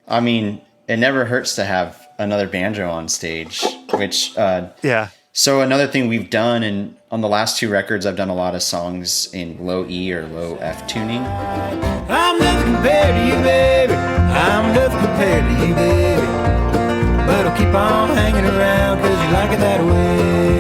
I mean, it never hurts to have another banjo on stage, which So another thing we've done, and on the last two records, I've done a lot of songs in low E or low F tuning. I'm nothing compared to you, baby. I'm nothing compared to you, baby. But I'll keep on hanging around 'cause you like it that way.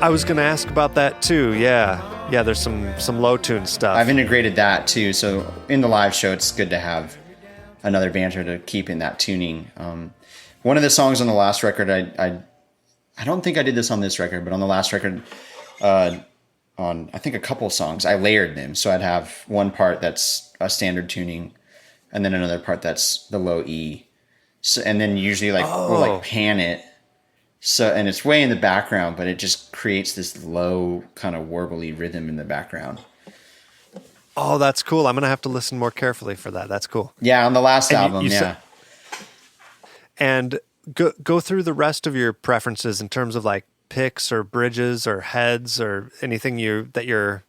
I was going to ask about that too. Yeah, there's some low tune stuff. I've integrated that too. So in the live show, it's good to have another banjo to keep in that tuning. One of the songs on the last record, I don't think I did this on this record, but on the last record, on I think a couple of songs, I layered them. So I'd have one part that's a standard tuning, and then another part that's the low E. So, and then usually we'll like pan it So, and it's way in the background, but it just creates this low kind of warbly rhythm in the background. Oh, that's cool. I'm going to have to listen more carefully for that. That's cool. Yeah, on the last album, yeah. And go through the rest of your preferences in terms of like picks or bridges or heads or anything that you're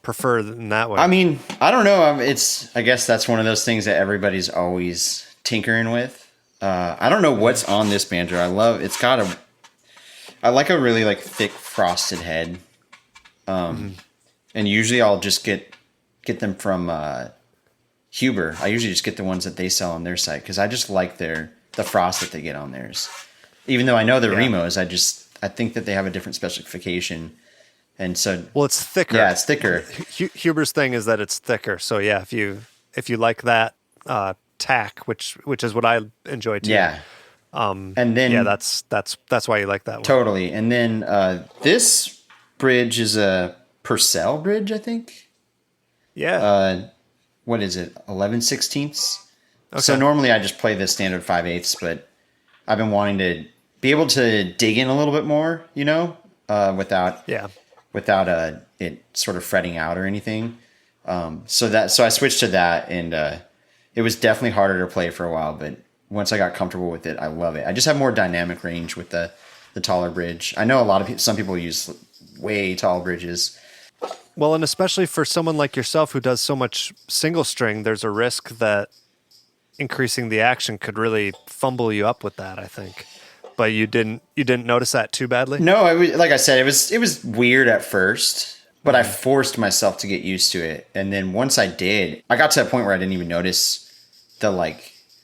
prefer in that way. I mean, I don't know. I guess that's one of those things that everybody's always tinkering with. I don't know what's on this banjo. I like a really like thick frosted head. And usually I'll just get them from Huber. I usually just get the ones that they sell on their site because I just like the frost that they get on theirs. Even though I know they're Remos, I think that they have a different specification. And so, well, it's thicker. Yeah, it's thicker. Huber's thing is that it's thicker. So yeah, if you like that tack, which is what I enjoy too. Yeah. And then that's why you like that one. Totally. And then this bridge is a Purcell bridge, I think. Yeah. What is it? 11/16. Okay. So normally I just play the standard 5/8, but I've been wanting to be able to dig in a little bit more, without it sort of fretting out or anything. So I switched to that, and it was definitely harder to play for a while, but once I got comfortable with it, I love it. I just have more dynamic range with the taller bridge. I know some people use way tall bridges. Well, and especially for someone like yourself who does so much single string, there's a risk that increasing the action could really fumble you up with that, I think. But you didn't notice that too badly? No, like I said, it was weird at first, but I forced myself to get used to it. And then once I did, I got to a point where I didn't even notice the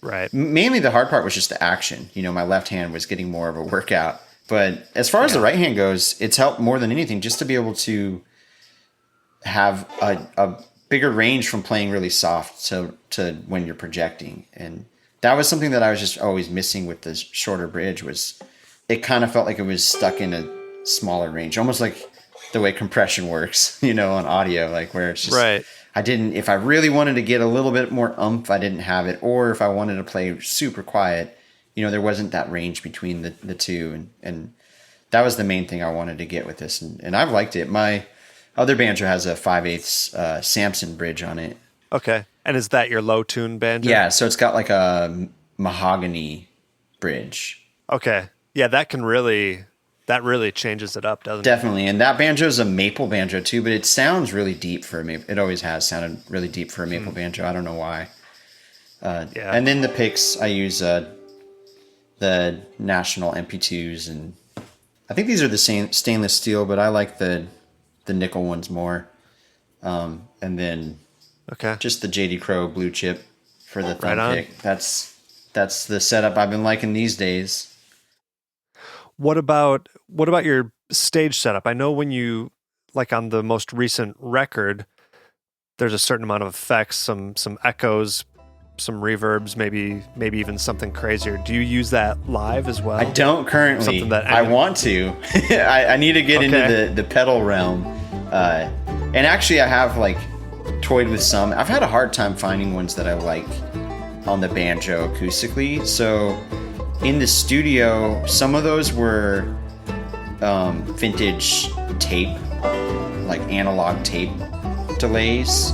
right. Mainly the hard part was just the action. My left hand was getting more of a workout. But as far as the right hand goes, it's helped more than anything just to be able to have a bigger range from playing really soft to when you're projecting. And that was something that I was just always missing with the shorter bridge. Was it kind of felt like it was stuck in a smaller range, almost like the way compression works, on audio, like where it's just right. If I really wanted to get a little bit more oomph, I didn't have it. Or if I wanted to play super quiet, there wasn't that range between the two. And that was the main thing I wanted to get with this. And I've liked it. My other banjo has a 5/8 Samson bridge on it. Okay. And is that your low tune banjo? Yeah. So it's got like a mahogany bridge. Okay. Yeah. That really changes it up, doesn't it? Definitely. And that banjo is a maple banjo too, but it sounds really deep for a maple. It always has sounded really deep for a maple banjo. I don't know why. And then the picks, I use the National MP2s, and I think these are the same stainless steel, but I like the nickel ones more. And then just the JD Crow blue chip for the thumb pick. That's the setup I've been liking these days. What about your stage setup? I know when you, like on the most recent record, there's a certain amount of effects, some echoes, some reverbs, maybe even something crazier. Do you use that live as well? I don't currently. Something that I want to. I need to get into the pedal realm. And actually I have toyed with some. I've had a hard time finding ones that I like on the banjo acoustically. So in the studio, some of those were vintage tape, like analog tape delays.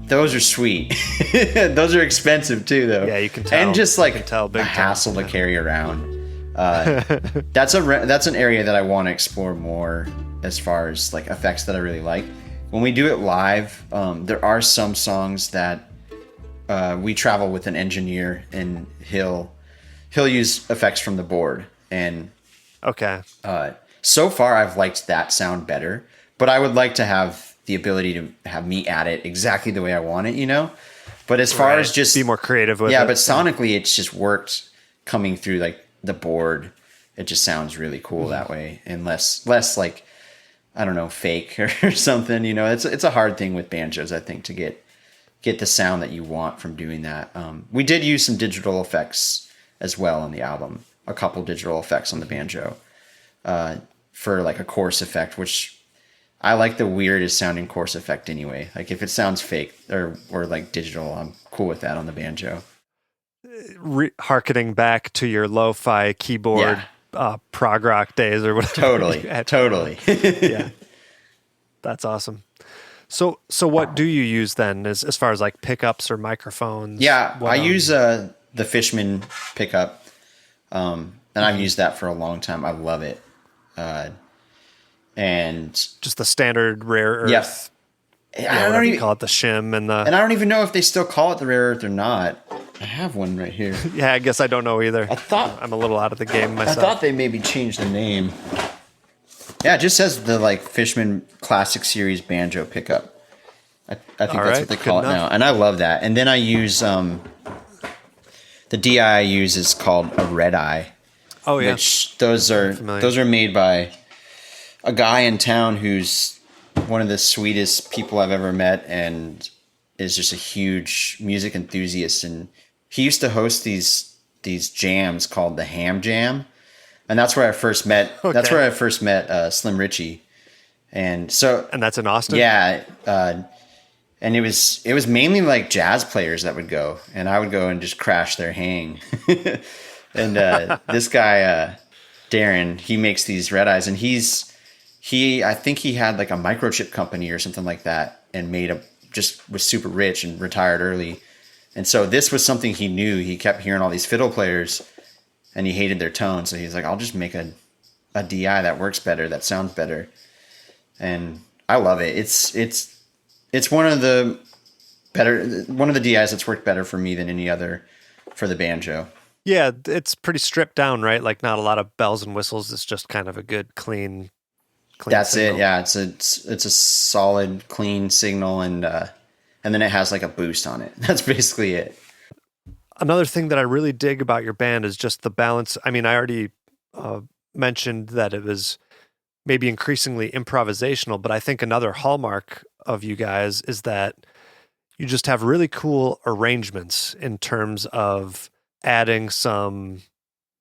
those are sweet. Those are expensive too, though. Yeah, you can tell. And just like tell big a hassle time. to carry around. That's an area that I want to explore more as far as like effects that I really like. When we do it live, there are some songs that we travel with an engineer, and he'll use effects from the board. And okay, so far I've liked that sound better, but I would like to have the ability to have me add it exactly the way I want it, you know? But as far as just be more creative with it. Yeah, but sonically it's just worked coming through like the board. It just sounds really cool that way, and less like, I don't know, fake or something, you know? It's a hard thing with banjos, I think, to get the sound that you want from doing that. We did use some digital effects as well on the album, a couple digital effects on the banjo, for like a chorus effect, which I like the weirdest sounding chorus effect anyway. Like if it sounds fake or like digital, I'm cool with that on the banjo. Harkening back to your lo-fi keyboard prog rock days or whatever. Totally. Yeah, that's awesome. So what do you use then as far as like pickups or microphones? Yeah, I use the Fishman pickup, and I've used that for a long time. I love it. And just the standard rare earth. Yes. I don't even call it the shim and I don't even know if they still call it the rare earth or not. I have one right here. Yeah, I guess I don't know either. I'm a little out of the game myself. I thought they maybe changed the name. Yeah, it just says the like Fishman Classic Series banjo pickup. I think that's what they call it now, and I love that. And then I use the DI I use is called a Red Eye. Oh yeah, which those are made by a guy in town who's one of the sweetest people I've ever met, and is just a huge music enthusiast. And he used to host these jams called the Ham Jam, and that's where I first met. Okay. That's where I first met Slim Richie, and that's in Austin. Yeah, and it was mainly like jazz players that would go, and I would go and just crash their hang. And this guy Darren, he makes these red eyes, and I think he had like a microchip company or something like that, and was super rich and retired early. And so this was something he knew. He kept hearing all these fiddle players, and he hated their tone. So he's like, I'll just make a DI that works better, that sounds better. And I love it. It's one of the DIs that's worked better for me than any other for the banjo. Yeah, it's pretty stripped down, right? Like not a lot of bells and whistles. It's just kind of a good, clean That's signal. it. Yeah, it's a solid, clean signal, and then it has like a boost on it. That's basically it. Another thing that I really dig about your band is just the balance. I mean, I already mentioned that it was maybe increasingly improvisational, but I think another hallmark of you guys is that you just have really cool arrangements in terms of adding some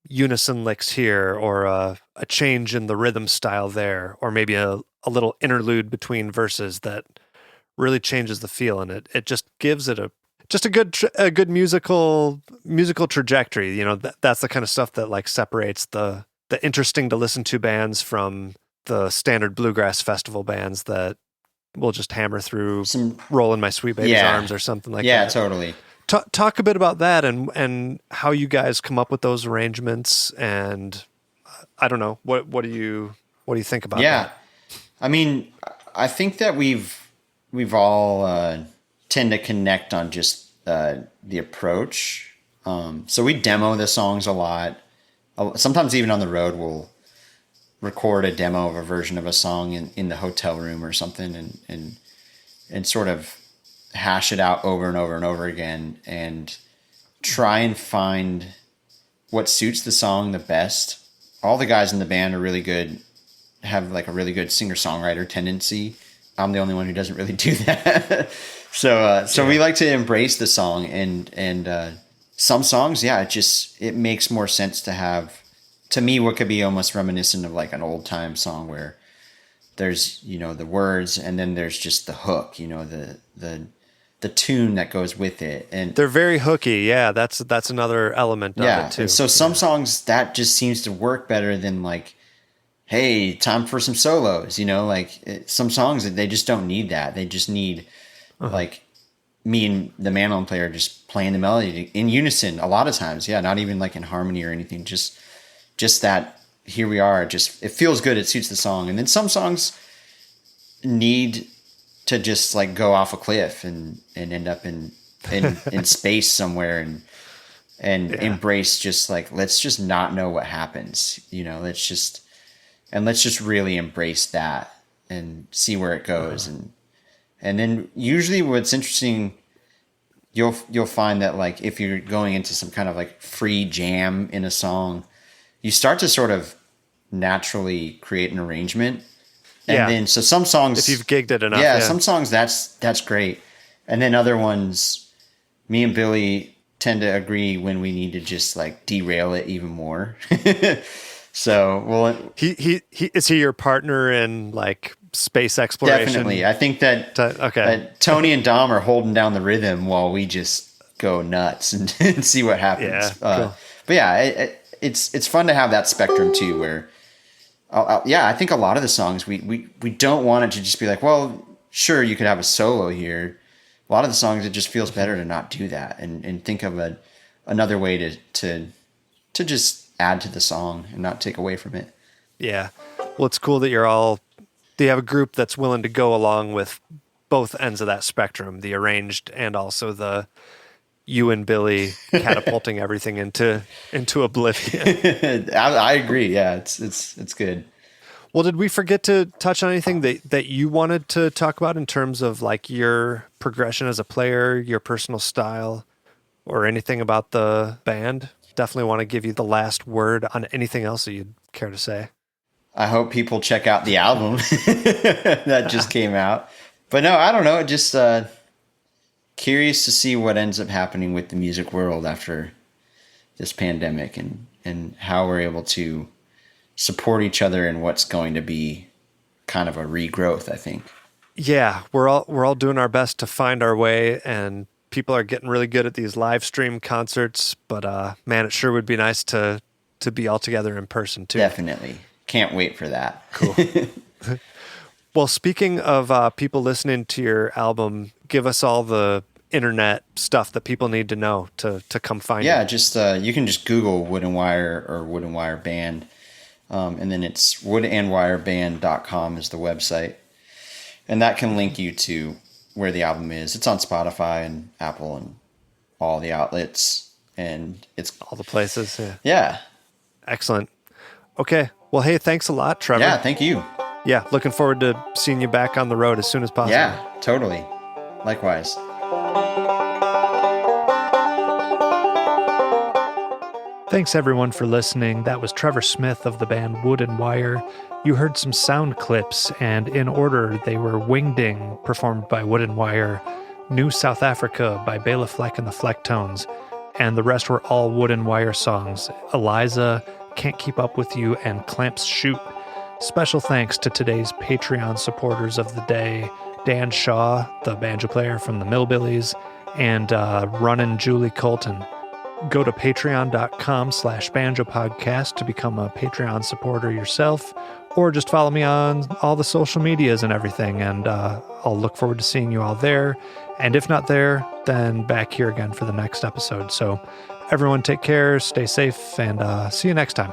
unison licks here, or a change in the rhythm style there, or maybe a little interlude between verses that really changes the feel, and it just gives it a good musical trajectory. You know, that's the kind of stuff that like separates the interesting to listen to bands from the standard bluegrass festival bands that will just hammer through some Rollin' My Sweet Baby's Arms or something like that. Yeah, totally. Talk a bit about that and how you guys come up with those arrangements, and I don't know, what do you think about that? Yeah, I mean, I think that we've all tend to connect on just the approach. So we demo the songs a lot. Sometimes even on the road, we'll record a demo of a version of a song in the hotel room or something, and sort of hash it out over and over and over again, and try and find what suits the song the best. All the guys in the band are really good, have like a really good singer-songwriter tendency. I'm the only one who doesn't really do that. So we like to embrace the song, and some songs, it makes more sense to have, to me, what could be almost reminiscent of like an old time song where there's, you know, the words, and then there's just the hook, you know, the tune that goes with it. And they're very hooky. Yeah, that's another element of it too. And so some songs that just seems to work better than like, hey, time for some solos, you know, like some songs they just don't need that. They just need like me and the mandolin player just playing the melody in unison a lot of times. Yeah, not even like in harmony or anything. Just that here we are. Just it feels good. It suits the song. And then some songs need to just like go off a cliff and end up in space somewhere and embrace just like, let's just not know what happens. Let's just really embrace that and see where it goes. And then usually what's interesting, you'll find that like, if you're going into some kind of like free jam in a song, you start to sort of naturally create an arrangement. And then, so some songs, if you've gigged it enough, some songs that's great. And then other ones, me and Billy tend to agree when we need to just like derail it even more. So, well, he is he your partner in like space exploration? Definitely. I think that Tony and Dom are holding down the rhythm while we just go nuts and see what happens. Yeah, cool. But yeah, it's fun to have that spectrum too, where I think a lot of the songs we don't want it to just be like, well, sure, you could have a solo here. A lot of the songs, it just feels better to not do that and think of another way to just add to the song and not take away from it. Yeah. Well, it's cool that you have a group that's willing to go along with both ends of that spectrum, the arranged and also the you and Billy catapulting everything into oblivion. I agree. Yeah, it's good. Well, did we forget to touch on anything that you wanted to talk about in terms of like your progression as a player, your personal style, or anything about the band? Definitely want to give you the last word on anything else that you'd care to say. I hope people check out the album that just came out. But no, I don't know. Just curious to see what ends up happening with the music world after this pandemic and how we're able to support each other in what's going to be kind of a regrowth, I think. Yeah, we're all doing our best to find our way, and people are getting really good at these live stream concerts, but man, it sure would be nice to be all together in person too. Definitely. Can't wait for that. Cool. Well, speaking of people listening to your album, give us all the internet stuff that people need to know to come find you. Yeah, just you can just Google Wood and Wire or Wood and Wire Band. And then it's woodandwireband.com is the website. And that can link you to where the album is. It's on Spotify and Apple and all the outlets. And it's all the places. Yeah. Excellent. Okay. Well, hey, thanks a lot, Trevor. Yeah, thank you. Yeah, looking forward to seeing you back on the road as soon as possible. Yeah, totally. Likewise. Thanks everyone for listening. That was Trevor Smith of the band Wood and Wire. You heard some sound clips, and in order, they were Wingding, performed by Wood and Wire, New South Africa by Bela Fleck and the Flecktones, and the rest were all Wood and Wire songs. Eliza, Can't Keep Up With You, and Clamps Shoot. Special thanks to today's Patreon supporters of the day, Dan Shaw, the banjo player from the Millbillies, and Runnin' Julie Colton. Go to patreon.com/banjopodcast to become a Patreon supporter yourself, or just follow me on all the social medias and everything, and I'll look forward to seeing you all there. And if not there, then back here again for the next episode. So everyone take care, stay safe, and see you next time.